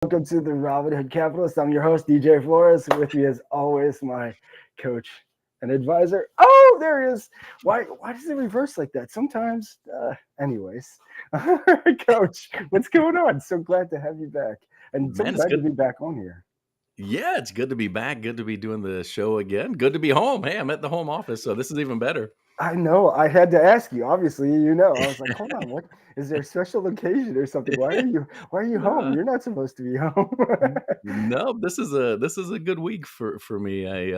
welcome to the Robinhood Capitalist. I'm your host, DJ Flores. With me, as always, my coach and advisor. Oh, there he is. Why does it reverse like that? Sometimes, anyways. Coach, what's going on? So glad to have you back. And so Man, it's glad to good. be back on here. Yeah, it's good to be back. Good to be doing the show again. Good to be home. Hey, I'm at the home office, so this is even better. I know. I had to ask you. Obviously, I was like, hold on. What is there a special occasion or something? Why are you home? No, You're not supposed to be home. no, this is a good week for me. I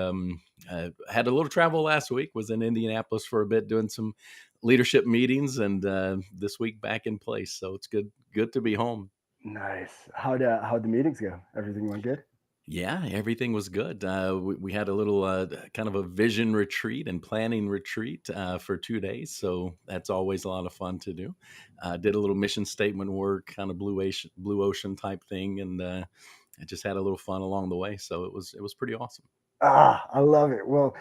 had a little travel last week. Was in Indianapolis for a bit, doing some leadership meetings, and this week back in place. So it's good to be home. Nice. How'd the meetings go? Everything went good? Yeah, everything was good. We had a little kind of a vision retreat and planning retreat for 2 days. So that's always a lot of fun to do. Did a little mission statement work, kind of blue ocean type thing. And I just had a little fun along the way. So it was pretty awesome. I love it. Well,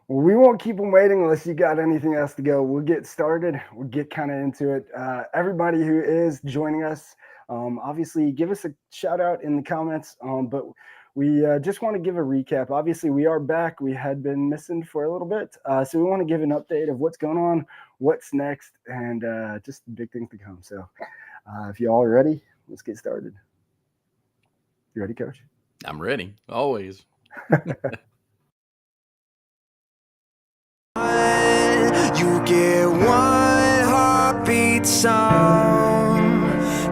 we won't keep them waiting unless you got anything else to go. We'll get started. We'll get kind of into it. Everybody who is joining us, obviously, give us a shout out in the comments. But we just want to give a recap. Obviously, we are back. We had been missing for a little bit. So we want to give an update of what's going on, what's next, and just big things to come. So if you all are ready, let's get started. You ready, coach? I'm ready, always. You get one heartbeat song.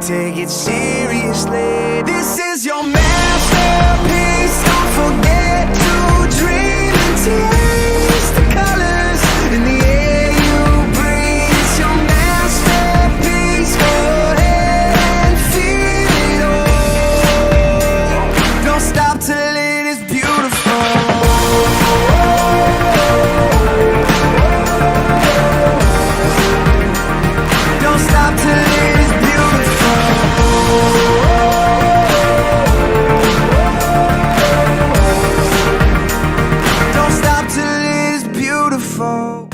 Take it seriously. This is your masterpiece. Don't forget to dream and taste the colors in the air you breathe. It's your masterpiece. Go ahead and feel it all. Don't stop till it is beautiful. Don't stop till it is beautiful. Don't stop till it is beautiful.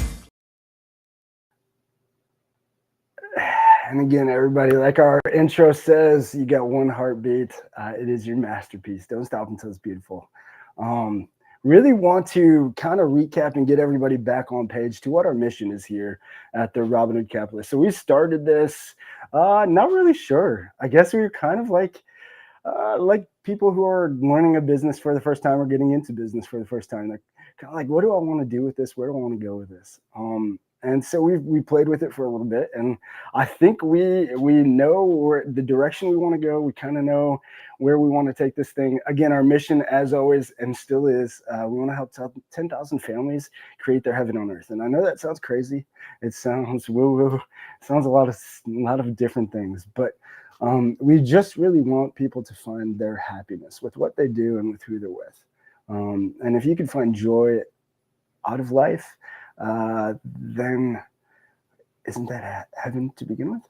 And again, everybody, like our intro says, you got one heartbeat. It is your masterpiece. Don't stop until it's beautiful. Um, really want to kind of recap and get everybody back on page to what our mission is here at the Robinhood Capitalist. So we started this, not really sure. I guess we were kind of like people who are learning a business for the first time or getting into business for the first time. Like, kind of like, what do I want to do with this? Where do I want to go with this? And so we played with it for a little bit, and I think we know where the direction we want to go. We kind of know where we want to take this thing. Again, our mission, as always, and still is, we want to help 10,000 families create their heaven on earth. And I know that sounds crazy. It sounds woo-woo. It sounds a lot of different things, but we just really want people to find their happiness with what they do and with who they're with. And if you can find joy out of life, then isn't that heaven to begin with?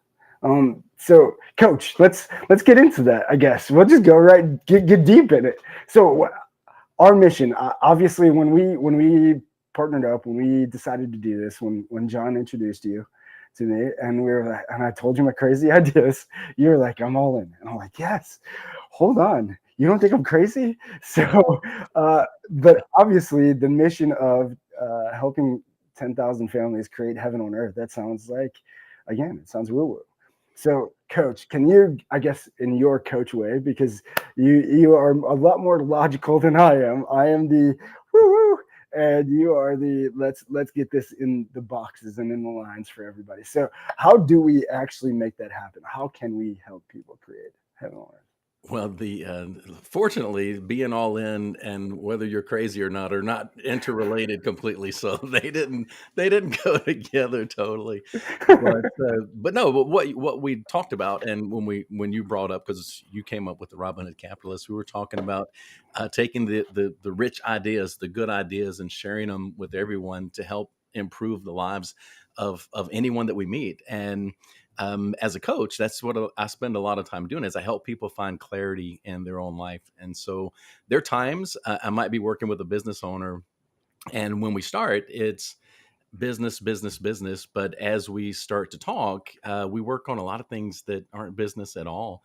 So, Coach, let's get into that. I guess we'll just go right get deep in it. So, our mission, obviously, when we partnered up, when we decided to do this, when John introduced you to me, and we were like, and I told you my crazy ideas, you were like, I'm all in, and I'm like, yes. Hold on, you don't think I'm crazy? So, but obviously, the mission of helping 10,000 families create heaven on earth. That sounds like, again, it sounds woo woo. So, Coach, can you, I guess, in your coach way, because you are a lot more logical than I am. I am the woo woo, and you are the let's get this in the boxes and in the lines for everybody. So, how do we actually make that happen? How can we help people create heaven on earth? Well, the fortunately, being all in and whether you're crazy or not are not interrelated completely. So they didn't go together totally. But no, but what we talked about, and when you brought up, because you came up with the Robin Hood Capitalist, we were talking about taking the rich ideas, the good ideas, and sharing them with everyone to help improve the lives of anyone that we meet. And as a coach, that's what I spend a lot of time doing is I help people find clarity in their own life. And so there are times I might be working with a business owner, and when we start, it's business, business, business. But as we start to talk, we work on a lot of things that aren't business at all,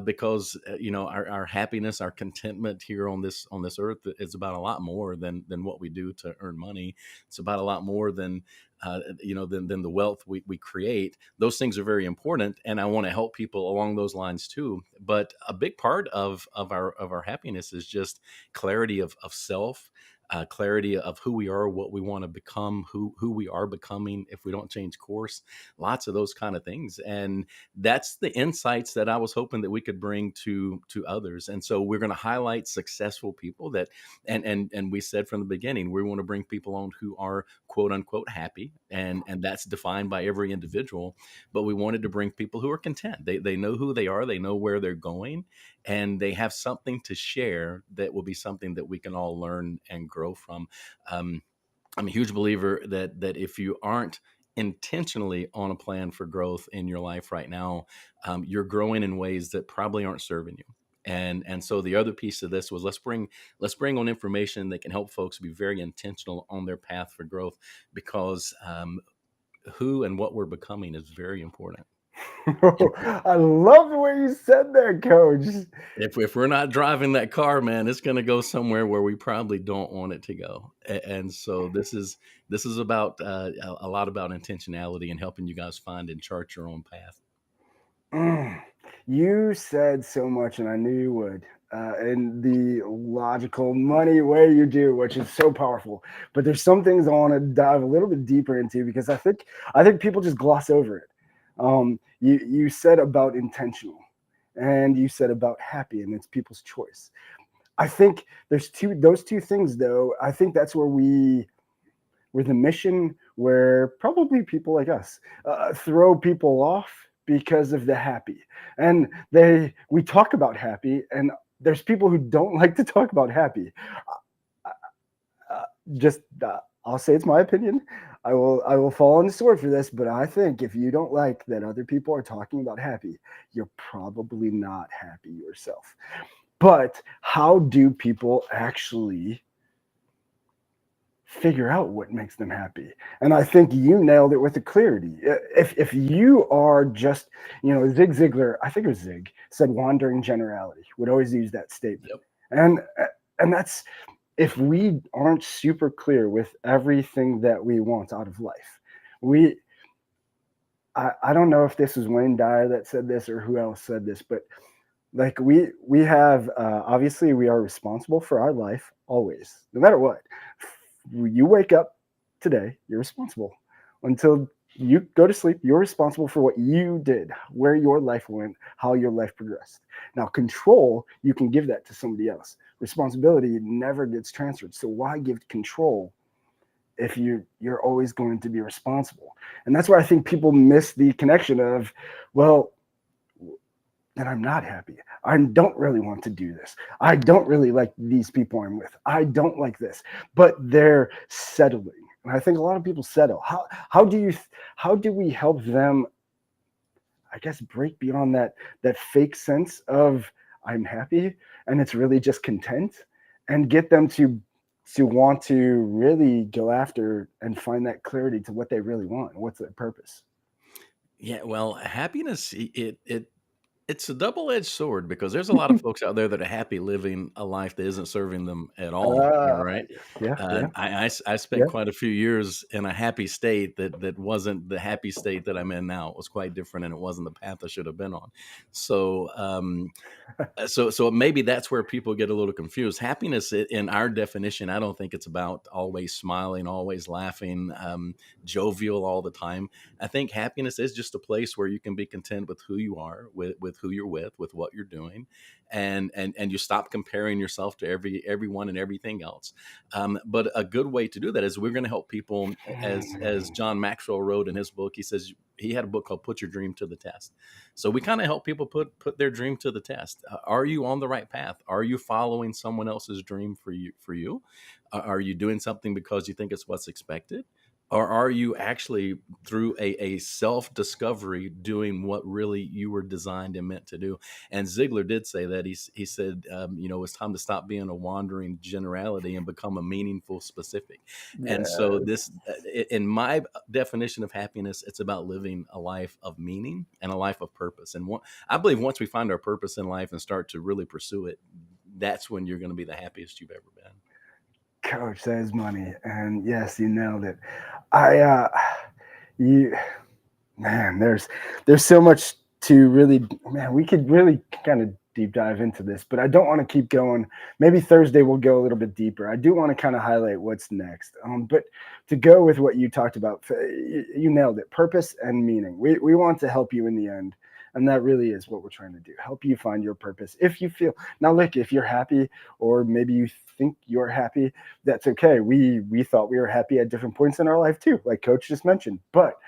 because our happiness, our contentment here on this earth is about a lot more than what we do to earn money. It's about a lot more than the wealth we create. Those things are very important, and I want to help people along those lines too. But a big part of our happiness is just clarity of self, clarity of who we are, what we want to become, who we are becoming if we don't change course, lots of those kind of things. And that's the insights that I was hoping that we could bring to others. And so we're going to highlight successful people that, and we said from the beginning, we want to bring people on who are quote unquote happy, and that's defined by every individual. But we wanted to bring people who are content. They know who they are, they know where they're going, and they have something to share that will be something that we can all learn and grow from. Um, I'm a huge believer that if you aren't intentionally on a plan for growth in your life right now, you're growing in ways that probably aren't serving you. And so the other piece of this was let's bring on information that can help folks be very intentional on their path for growth, because who and what we're becoming is very important. I love the way you said that, Coach. If we're not driving that car, man, it's going to go somewhere where we probably don't want it to go. And so this is about a lot about intentionality and helping you guys find and chart your own path. Mm, you said so much, and I knew you would. In the logical, money way you do, which is so powerful. But there's some things I want to dive a little bit deeper into, because I think people just gloss over it. You said about intentional, and you said about happy, and it's people's choice. I think there's those two things, though. I think that's where the mission, where probably people like us throw people off because of the happy. And we talk about happy, and there's people who don't like to talk about happy. Just I'll say it's my opinion. I will fall on the sword for this, but I think if you don't like that other people are talking about happy, you're probably not happy yourself. But how do people actually figure out what makes them happy? And I think you nailed it with the clarity. If you are just, Zig Ziglar, I think it was Zig, said wandering generality, would always use that statement. Yep. And that's, if we aren't super clear with everything that we want out of life, I don't know if this was Wayne Dyer that said this or who else said this, but like we have, obviously we are responsible for our life always, no matter what. You wake up today, you're responsible. Until you go to sleep, you're responsible for what you did, where your life went, how your life progressed. Now, control, you can give that to somebody else. Responsibility never gets transferred. So why give control if you're always going to be responsible? And that's why I think people miss the connection of, well, then I'm not happy. I don't really want to do this. I don't really like these people I'm with. I don't like this, but they're settling. And I think a lot of people settle. How do we help them, I guess, break beyond that fake sense of I'm happy and it's really just content, and get them to want to really go after and find that clarity to what they really want? What's their purpose? Yeah, well, happiness, it's a double-edged sword, because there's a lot of folks out there that are happy living a life that isn't serving them at all. Uh, Right? yeah, yeah, I spent yeah. quite a few years in a happy state that wasn't the happy state that I'm in now. It was quite different, and it wasn't the path I should have been on. So, so maybe that's where people get a little confused. Happiness, in our definition, I don't think it's about always smiling, always laughing, jovial all the time. I think happiness is just a place where you can be content with who you are, with who you're with what you're doing, and you stop comparing yourself to everyone and everything else. But a good way to do that is we're going to help people, as John Maxwell wrote in his book. He says, he had a book called "Put Your Dream to the Test." So we kind of help people put their dream to the test. Are you on the right path? Are you following someone else's dream for you? Are you doing something because you think it's what's expected? Or are you actually through a self-discovery doing what really you were designed and meant to do? And Ziegler did say that. He said, it's time to stop being a wandering generality and become a meaningful specific. And so Yeah. this, in my definition of happiness, it's about living a life of meaning and a life of purpose. And I believe once we find our purpose in life and start to really pursue it, that's when you're going to be the happiest you've ever been. Coach, that is money. And yes, you nailed it. I you Man, there's so much to really, man, we could really kind of deep dive into this, but I don't want to keep going. Maybe Thursday we'll go a little bit deeper. I do want to kind of highlight what's next. But to go with what you talked about, you nailed it. Purpose and meaning. We want to help you in the end. And that really is what we're trying to do. Help you find your purpose. If you feel now, look, if you're happy, or maybe you think you're happy, that's okay. We thought we were happy at different points in our life too, like Coach just mentioned. But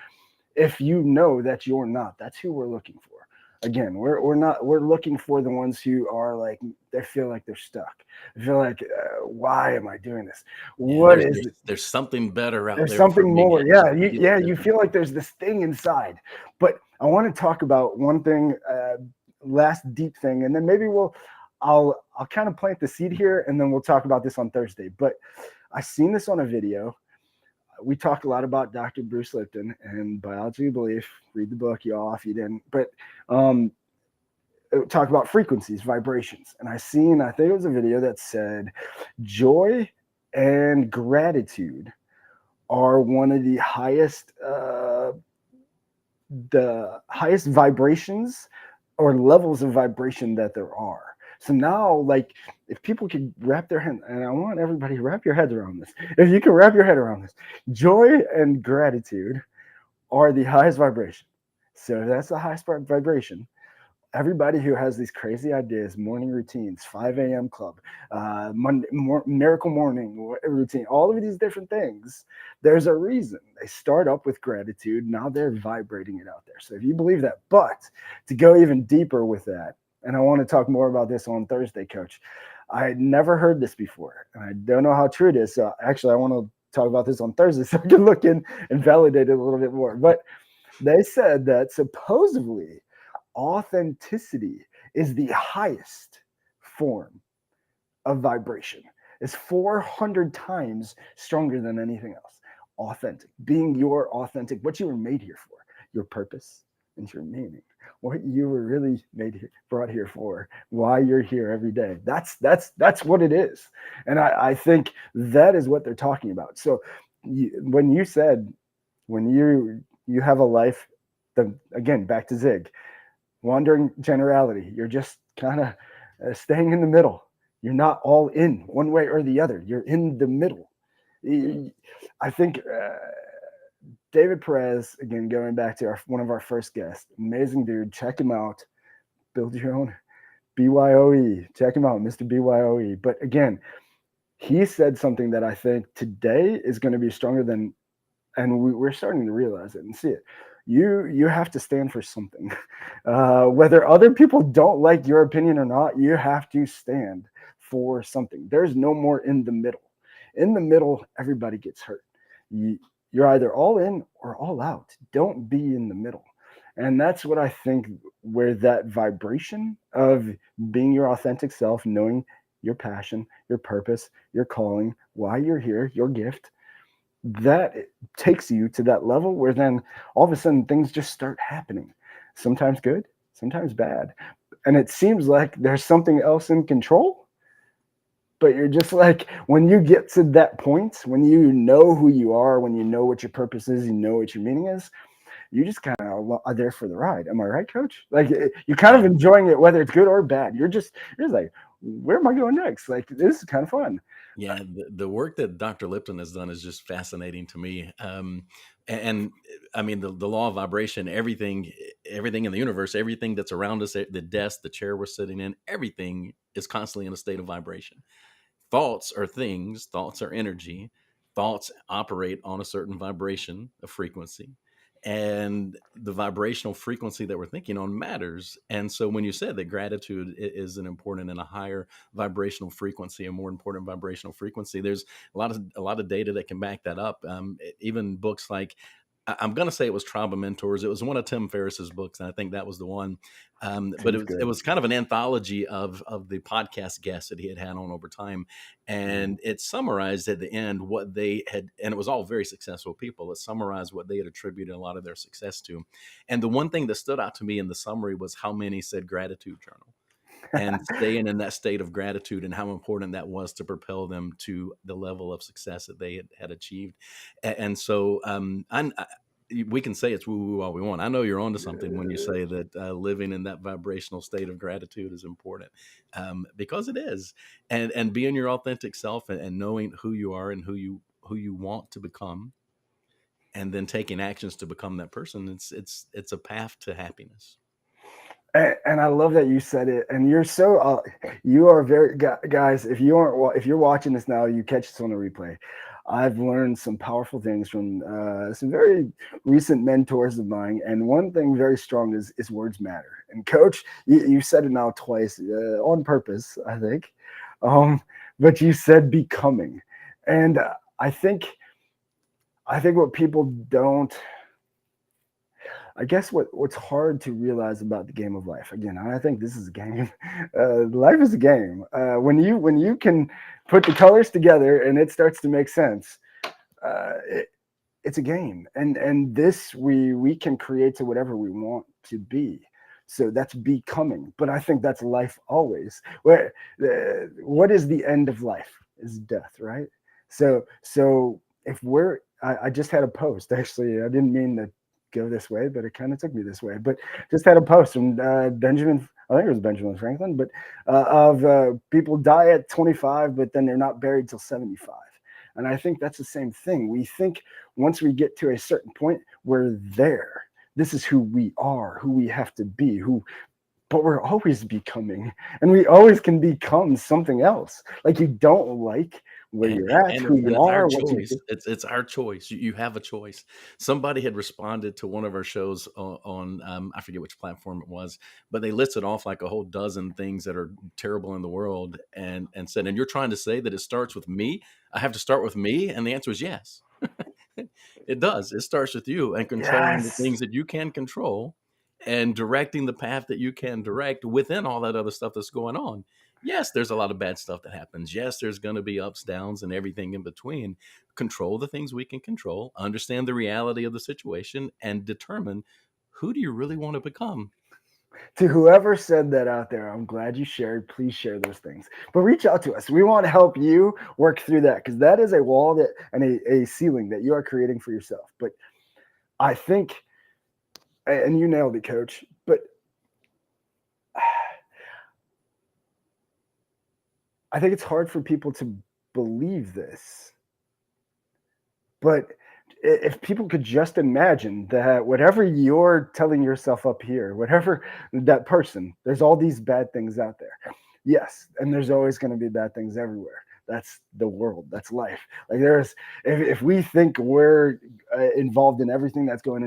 if you know that you're not, that's who we're looking for. Again, we're looking for the ones who are like, they feel like they're stuck. They feel like, why am I doing this? Yeah, What is it? there's something better out There's there for something me. more. There's Yeah, something you feel like there's this thing inside. But I want to talk about one thing, last deep thing, and then maybe I'll kind of plant the seed here, and then we'll talk about this on Thursday. But I seen this on a video. We talked a lot about Dr. Bruce Lipton and biology of belief. Read the book, y'all, if you didn't. But talk about frequencies, vibrations. And I think it was a video that said joy and gratitude are one of the highest vibrations or levels of vibration that there are. So now, like, if people could wrap their hand, and I want everybody to wrap your heads around this. If you can wrap your head around this, joy and gratitude are the highest vibration. So if that's the highest vibration, everybody who has these crazy ideas, morning routines, 5 a.m. club, miracle morning routine, all of these different things, there's a reason. They start up with gratitude. Now they're vibrating it out there. So if you believe that, but to go even deeper with that, and I want to talk more about this on Thursday, Coach. I had never heard this before, and I don't know how true it is. So actually, I want to talk about this on Thursday so I can look in and validate it a little bit more. But they said that supposedly authenticity is the highest form of vibration. It's 400 times stronger than anything else. Authentic, being your authentic, what you were made here for, your purpose and your meaning, what you were really brought here for, why you're here every day. That's what it is. And I think that is what they're talking about. So when you said, when you have a life, again, back to Zig, wandering generality, you're just kind of staying in the middle. You're not all in one way or the other. You're in the middle. I think David Perez, again, going back to one of our first guests, amazing dude. Check him out. Build your own BYOE. Check him out, Mr. BYOE. But again, he said something that I think today is going to be stronger than, and we're starting to realize it and see it. You have to stand for something. Whether other people don't like your opinion or not, you have to stand for something. There's no more in the middle. In the middle, everybody gets hurt. You're either all in or all out. Don't be in the middle. And that's what I think, where that vibration of being your authentic self, knowing your passion, your purpose, your calling, why you're here, your gift, that takes you to that level where then all of a sudden things just start happening. Sometimes good, sometimes bad. And it seems like there's something else in control. But you're just like, when you get to that point, when you know who you are, when you know what your purpose is, you know what your meaning is, you just kind of are there for the ride. Am I right, Coach? Like, you're kind of enjoying it, whether it's good or bad. You're just like, where am I going next? Like, this is kind of fun. Yeah, the work that Dr. Lipton has done is just fascinating to me. And I mean, the law of vibration, everything in the universe, everything that's around us, the desk, the chair we're sitting in, everything is constantly in a state of vibration. Thoughts are things, thoughts are energy, thoughts operate on a certain vibration, a frequency. and the vibrational frequency that we're thinking on matters. And so when you said that gratitude is an important and a higher vibrational frequency, a more important vibrational frequency, there's a lot of data that can back that up. Even books like, I'm going to say it was Tribe of Mentors. It was one of Tim Ferriss's books, and I think that was the one. But Tim's it good. was kind of an anthology of the podcast guests that he had on over time, and it summarized at the end what they had, and it was all very successful people. It summarized what they had attributed a lot of their success to, and the one thing that stood out to me in the summary was how many said gratitude journal and staying in that state of gratitude, and how important that was to propel them to the level of success that they had achieved. And so we can say it's woo woo all we want. I know you're onto something when you say that living in that vibrational state of gratitude is important, because it is, and being your authentic self, and knowing who you are and who you want to become, and then taking actions to become that person. It's a path to happiness. And I love that you said it. And you're so you are very guys. If you're watching this now, you catch this on a replay. I've learned some powerful things from some very recent mentors of mine, and one thing very strong is words matter. And Coach, you said it now twice on purpose, I think, but you said becoming, and I think what people don't. I guess what's hard to realize about the game of life, again, I think this is a game. Life is a game. When you can put the colors together and it starts to make sense, it's a game. And this we can create to whatever we want to be. So that's becoming. But I think that's life always. What is the end of life? Is death, right? So if I just had a post, actually. I didn't mean to go this way, but it kind of took me this way. But just had a post from Benjamin, I think it was Benjamin Franklin, but of people die at 25, but then they're not buried till 75. And I think that's the same thing. We think once we get to a certain point, we're there. This is who we are, who we have to be, but we're always becoming, and we always can become something else. Like, you don't like where you're at, who you it's our are, what you choice. do. It's our choice. You have a choice. Somebody had responded to one of our shows on I forget which platform it was, but they listed off like a whole dozen things that are terrible in the world, and said, and you're trying to say that it starts with me? I have to start with me? And the answer is yes. It does. It starts with you, and controlling the Yes. things that you can control, and directing the path that you can direct within all that other stuff that's going on. Yes, there's a lot of bad stuff that happens. Yes, there's going to be ups, downs, and everything in between. Control the things we can control, understand the reality of the situation, and determine, who do you really want to become? To whoever said that out there, I'm glad you shared. Please share those things. But reach out to us. We want to help you work through that, because that is a wall and a ceiling that you are creating for yourself. But I think, and you nailed it, Coach, but I think it's hard for people to believe this. But if people could just imagine that whatever you're telling yourself up here, whatever that person, there's all these bad things out there. Yes, and there's always going to be bad things everywhere. That's the world. That's life. Like, if we think we're involved in everything that's going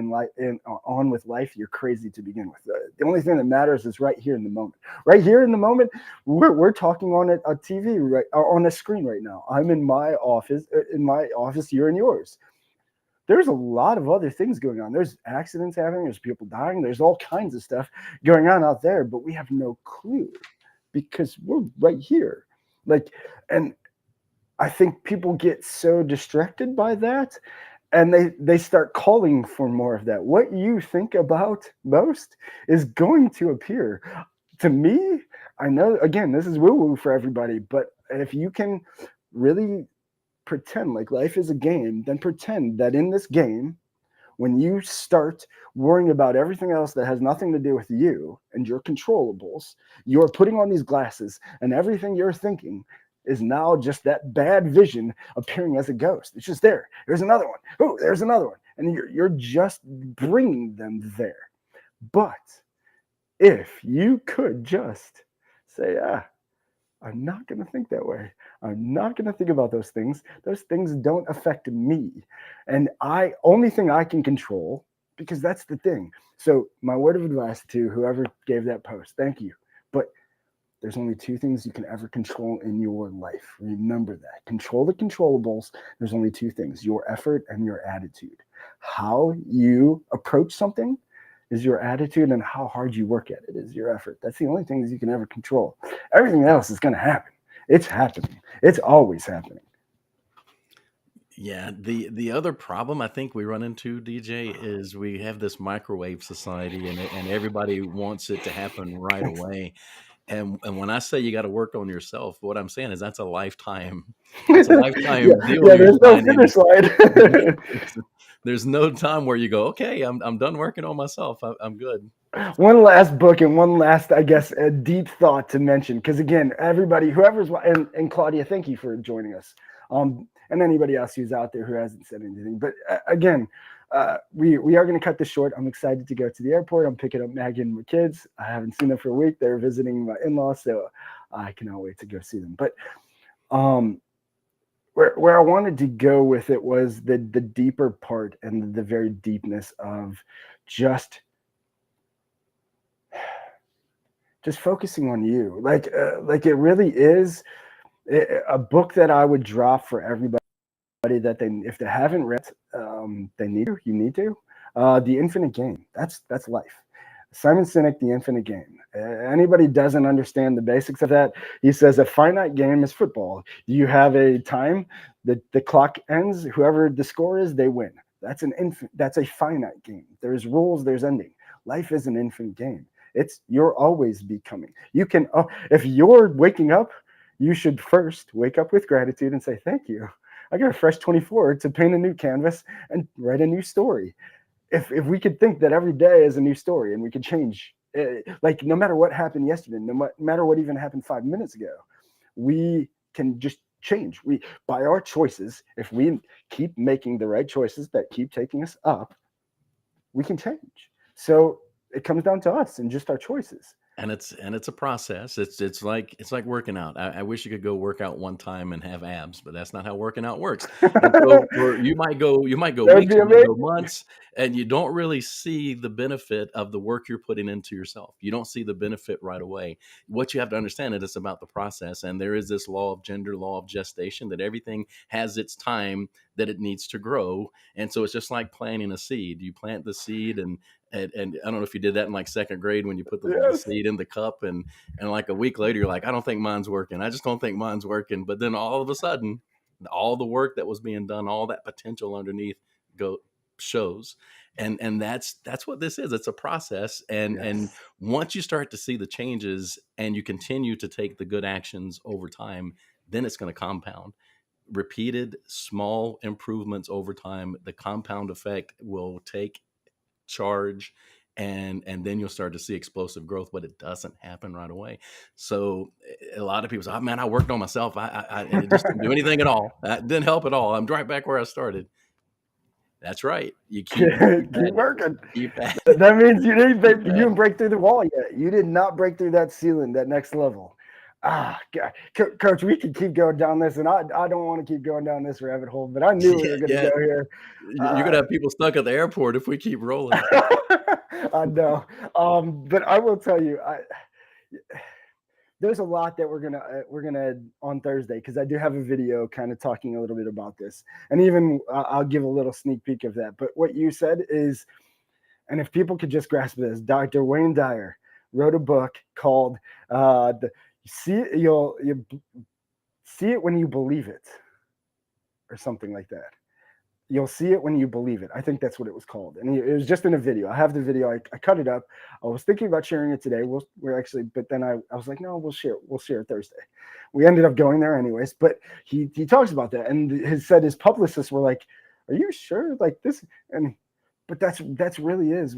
on with life, you're crazy to begin with. The only thing that matters is right here in the moment. Right here in the moment, we're talking on a TV, right, on a screen right now. I'm in my office. You're in yours. There's a lot of other things going on. There's accidents happening. There's people dying. There's all kinds of stuff going on out there, but we have no clue because we're right here. Like, and I think people get so distracted by that, and they start calling for more of that. What you think about most is going to appear. To me, I know, again, this is woo-woo for everybody, but if you can really pretend like life is a game, then pretend that in this game, when you start worrying about everything else that has nothing to do with you and your controllables, you're putting on these glasses, and everything you're thinking is now just that bad vision appearing as a ghost. It's just there. There's another one. Oh, there's another one. And you're just bringing them there. But if you could just say, I'm not going to think that way. I'm not going to think about those things. Those things don't affect me. And only thing I can control because that's the thing. So my word of advice to whoever gave that post, thank you. But there's only two things you can ever control in your life. Remember that. Control the controllables. There's only two things: your effort and your attitude. How you approach something is your attitude, and how hard you work at it is your effort. That's the only things you can ever control. Everything else is going to happen. It's happening. It's always happening. Yeah, the other problem I think we run into, DJ, is we have this microwave society, and everybody wants it to happen right away. And when I say you got to work on yourself, what I'm saying is that's a lifetime. That's a Yeah, lifetime deal yeah. you're There's no signing. finish line. There's no time where you go, okay, I'm done working on myself. I'm good. One last book and one last, I guess, a deep thought to mention. Because again, everybody, whoever's and Claudia, thank you for joining us. And anybody else who's out there who hasn't said anything. But again, we are going to cut this short. I'm excited to go to the airport. I'm picking up Maggie and my kids. I haven't seen them for a week. They're visiting my in-laws, so I cannot wait to go see them. But where I wanted to go with it was the deeper part and the very deepness of just focusing on you. Like it really is a book that I would drop for everybody that if they haven't read, they need to. You need to. The Infinite Game. That's life. Simon Sinek, The Infinite Game. Anybody doesn't understand the basics of that, he says a finite game is football. You have a time that the clock ends. Whoever the score is, they win. That's a finite game. There's rules. There's ending. Life is an infinite game. You're always becoming. You can, if you're waking up, you should first wake up with gratitude and say, thank you. I got a fresh 24 to paint a new canvas and write a new story. If we could think that every day is a new story and we could change, like no matter what happened yesterday, no matter what even happened 5 minutes ago, we can just change. By our choices, if we keep making the right choices that keep taking us up, we can change. So it comes down to us and just our choices. And it's a process. It's like working out. I wish you could go work out one time and have abs, but that's not how working out works. And so you might go That would weeks, be you might go amazing. months, and you don't really see the benefit of the work you're putting into yourself. You don't see the benefit right away. What you have to understand is it's about the process. And there is this law of gender, law of gestation, that everything has its time that it needs to grow. And so it's just like planting a seed. You plant the seed, and I don't know if you did that in like second grade when you put the Yes. seed in the cup, and like a week later you're like, I don't think mine's working. I just don't think mine's working. But then all of a sudden, all the work that was being done, all that potential underneath shows. And that's what this is. It's a process. And once you start to see the changes and you continue to take the good actions over time, then it's going to compound. Repeated small improvements over time, the compound effect will take charge, and then you'll start to see explosive growth, but it doesn't happen right away. So a lot of people say, oh man, I worked on myself, and it just didn't do anything at all. That didn't help at all. I'm right back where I started. That's right. You keep working. Keep at it. That means you didn't break through the wall yet. You did not break through that ceiling, that next level. God. Coach, we could keep going down this, and I don't want to keep going down this rabbit hole, but I knew we were going to go here. You're going to have people stuck at the airport if we keep rolling. I know. But I will tell you, there's a lot that we're gonna on Thursday, because I do have a video kind of talking a little bit about this, and even I'll give a little sneak peek of that. But what you said is, and if people could just grasp this, Dr. Wayne Dyer wrote a book called "You'll See It When You Believe It," or something like that. You'll see it when you believe it. I think that's what it was called. And it was just in a video. I have the video. I cut it up. I was thinking about sharing it today. But then I was like, no, we'll share it Thursday. We ended up going there anyways. But he talks about that. And his publicists were like, are you sure? Like this? But that's really is.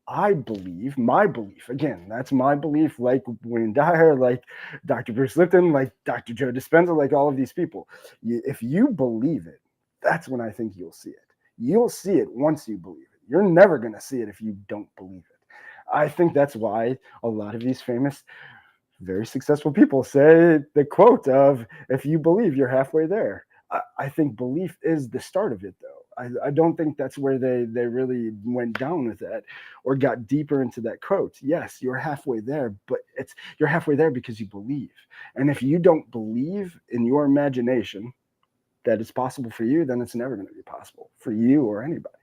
I believe, my belief, again, that's my belief, like Wayne Dyer, like Dr. Bruce Lipton, like Dr. Joe Dispenza, like all of these people. If you believe it, that's when I think you'll see it. You'll see it once you believe it. You're never going to see it if you don't believe it. I think that's why a lot of these famous, very successful people say the quote of, if you believe, you're halfway there. I think belief is the start of it, though. I don't think that's where they really went down with that or got deeper into that quote. Yes, you're halfway there, but you're halfway there because you believe. And if you don't believe in your imagination that it's possible for you, then it's never going to be possible for you or anybody.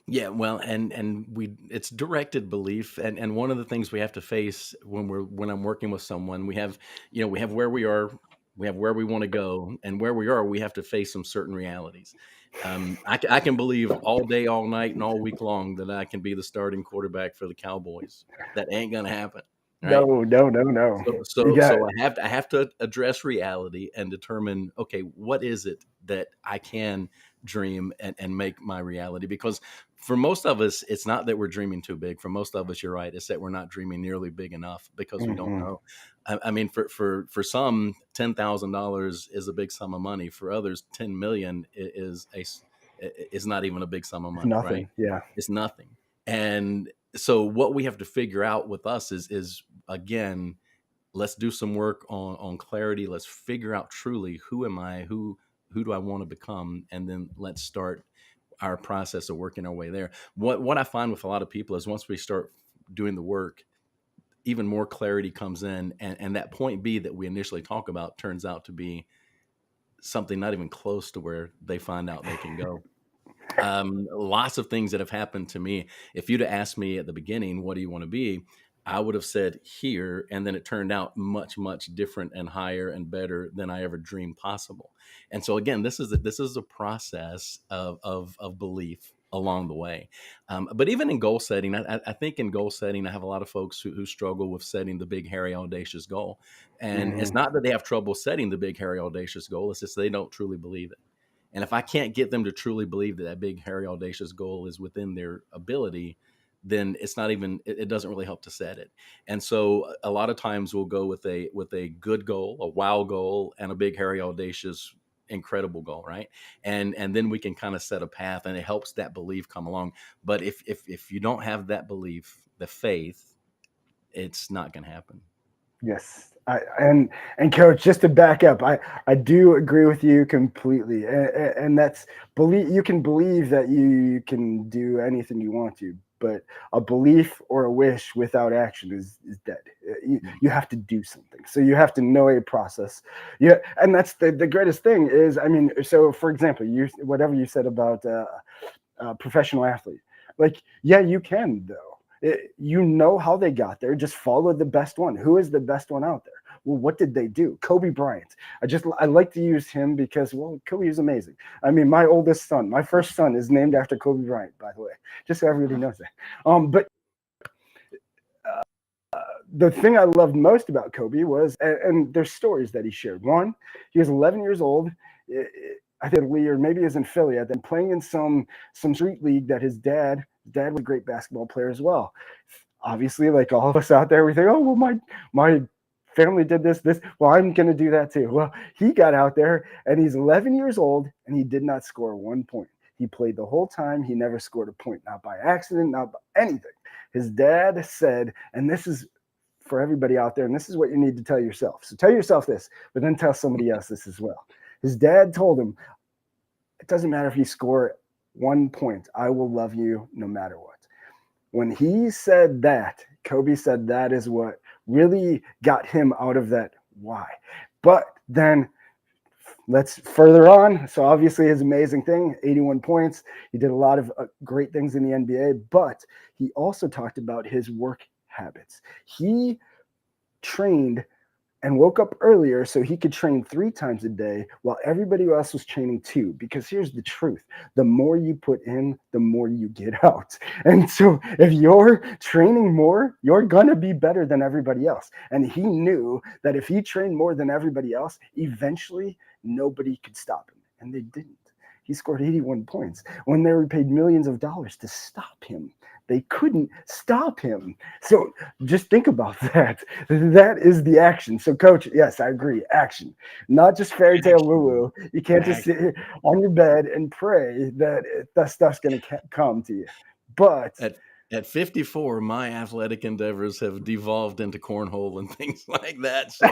Yeah, well, and it's directed belief, and one of the things we have to face when I'm working with someone, we have where we are, we have where we want to go, and where we are, we have to face some certain realities. I can believe all day, all night, and all week long that I can be the starting quarterback for the Cowboys. That ain't gonna happen, right? No, no, no, no. So, You so, got so I have to address reality and determine, okay, what is it that I can dream and make my reality? Because for most of us, it's not that we're dreaming too big. For most of us, you're right. It's that we're not dreaming nearly big enough because we don't mhm. know. I mean, for some, $10,000 is a big sum of money. For others, 10 million is not even a big sum of It's money, right? nothing. Yeah. It's nothing. And so what we have to figure out with us is again, let's do some work on clarity. Let's figure out truly who am I, who do I want to become, and then let's start our process of working our way there. What I find with a lot of people is once we start doing the work, even more clarity comes in, and that point B that we initially talk about turns out to be something not even close to where they find out they can go. Lots of things that have happened to me. If you'd have asked me at the beginning, what do you want to be? I would have said here, and then it turned out much, much different and higher and better than I ever dreamed possible. And so again, this is a process of belief along the way. But even in goal setting, I think in goal setting, I have a lot of folks who struggle with setting the big, hairy, audacious goal. And it's Mhm. not that they have trouble setting the big, hairy, audacious goal. It's just they don't truly believe it. And if I can't get them to truly believe that that big, hairy, audacious goal is within their ability, then it's not even, it doesn't really help to set it. And so a lot of times we'll go with a good goal, a wow goal, and a big, hairy, audacious, incredible goal, right? And then we can kind of set a path, and it helps that belief come along. But if you don't have that belief, the faith, it's not going to happen. Yes. And coach, just to back up, I do agree with you completely. And that's believe you can believe that you can do anything you want to, but a belief or a wish without action is dead. You have to do something. So you have to know a process. Yeah, and that's the greatest thing is, I mean, so for example, you whatever you said about professional athlete, like, yeah, you can though. You know how they got there. Just follow the best one. Who is the best one out there? Well, what did they do? Kobe Bryant. I like to use him because, well, Kobe is amazing. I mean, my oldest son, my first son, is named after Kobe Bryant, by the way, just so everybody knows that. But the thing I loved most about Kobe was, and there's stories that he shared. One, he was 11 years old. I think Lee, or maybe he was in Philly at then, playing in some street league that his dad was a great basketball player as well. Obviously, like all of us out there, we think, oh well, my family did this. Well, I'm gonna do that too. Well, he got out there and he's 11 years old and he did not score 1 point. He played the whole time. He never scored a point, not by accident, not by anything. His dad said, and this is for everybody out there, and this is what you need to tell yourself. So tell yourself this, but then tell somebody else this as well. His dad told him, it doesn't matter if you score 1 point, I will love you no matter what. When he said that, Kobe said that is what really got him out of that why. But then let's further on. So obviously his amazing thing, 81 points. He did a lot of great things in the NBA, but he also talked about his work habits. He trained and woke up earlier so he could train 3 times a day while everybody else was training 2. Because here's the truth. The more you put in, the more you get out. And so if you're training more, you're going to be better than everybody else. And he knew that if he trained more than everybody else, eventually nobody could stop him. And they didn't. He scored 81 points when they were paid millions of dollars to stop him. They couldn't stop him. So just think about that. That is the action. So, coach, yes, I agree. Action, not just fairy tale woo-woo. You can't just sit here on your bed and pray that stuff's going to come to you. But At 54, my athletic endeavors have devolved into cornhole and things like that. So,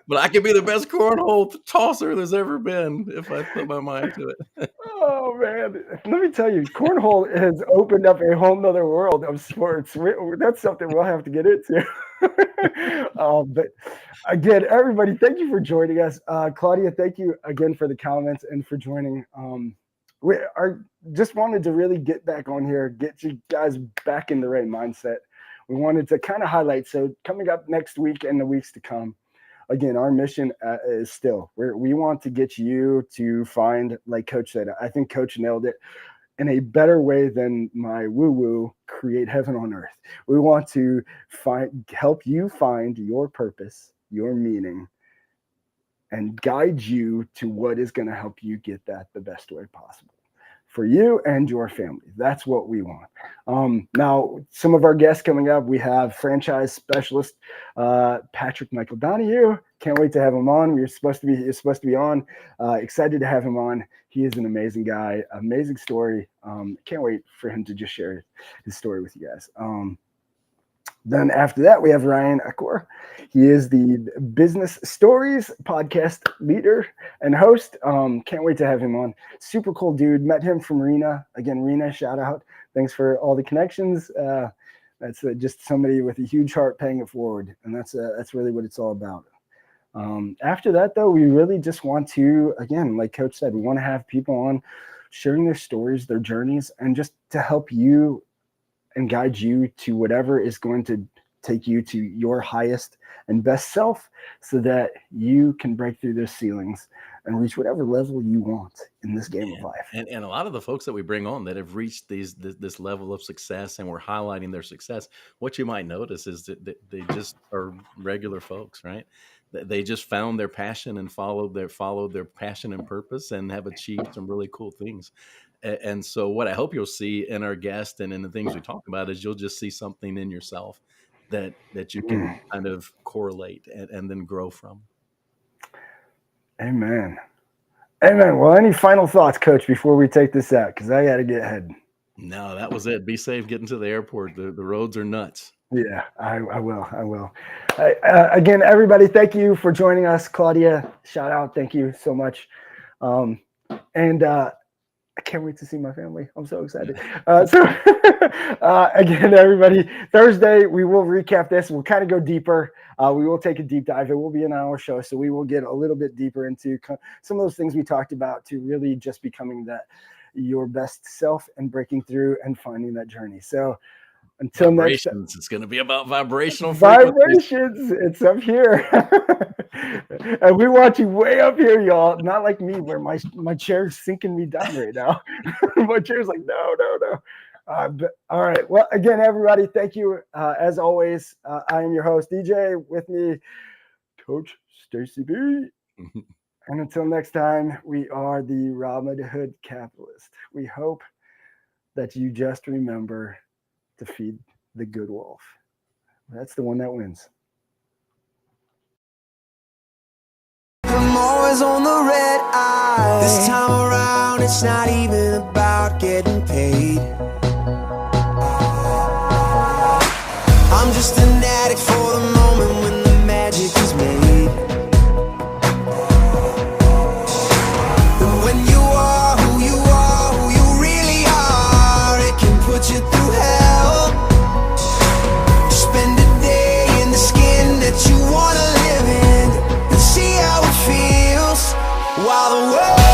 but I could be the best cornhole tosser there's ever been if I put my mind to it. Oh man, let me tell you, cornhole has opened up a whole nother world of sports. That's something we'll have to get into. But again, everybody, thank you for joining us. Claudia, thank you again for the comments and for joining. Just wanted to really get back on here, get you guys back in the right mindset. We wanted to kind of highlight. So coming up next week and the weeks to come, again, our mission is still we want to get you to find, like Coach said, I think Coach nailed it in a better way than my woo-woo, create heaven on earth. We want to help you find your purpose, your meaning, and guide you to what is going to help you get that the best way possible for you and your family. That's what we want. Now, some of our guests coming up, we have franchise specialist Patrick Michael Donohue. Can't wait to have him on. He's supposed to be on. Excited to have him on. He is an amazing guy, amazing story. Can't wait for him to just share his story with you guys. Then after that, we have Ryan Arcoraci. He is the Business Stories podcast leader and host. Can't wait to have him on. Super cool dude. Met him from Rena. Again, Rena, shout out. Thanks for all the connections. That's just somebody with a huge heart paying it forward. And that's really what it's all about. After that, though, we really just want to, again, like Coach said, we want to have people on sharing their stories, their journeys, and just to help you and guide you to whatever is going to take you to your highest and best self so that you can break through those ceilings and reach whatever level you want in this game of life. And a lot of the folks that we bring on that have reached this level of success and we're highlighting their success, what you might notice is that they just are regular folks, right? They just found their passion and followed their passion and purpose and have achieved some really cool things. And so what I hope you'll see in our guest and in the things we talk about is you'll just see something in yourself that you can kind of correlate and then grow from. Amen. Well, any final thoughts, Coach, before we take this out? Because I got to get heading. No, that was it. Be safe getting to the airport. The roads are nuts. Yeah, I will. Again, everybody, thank you for joining us. Claudia, shout out. Thank you so much. And I can't wait to see my family. I'm so excited. Again, everybody, Thursday, we will recap this. We'll kind of go deeper. We will take a deep dive. It will be an hour show, so we will get a little bit deeper into some of those things we talked about to really just becoming your best self and breaking through and finding that journey. So until next time. It's going to be about vibrations. It's up here. And we want you way up here, y'all. Not like me, where my chair's sinking me down right now. My chair's like, no. But, all right. Well, again, everybody, thank you. As always, I am your host, DJ. With me, Coach Stacy B. And until next time, we are the Robinhood Capitalist. We hope that you just remember to feed the good wolf. That's the one that wins. I'm always on the red eye. This time around, it's not even about getting paid. I'm just an addict for the moment when the magic is made. And when you are who you really are, it can put you through hell. Spend a day in the skin that you wanna live in and see how it feels while the world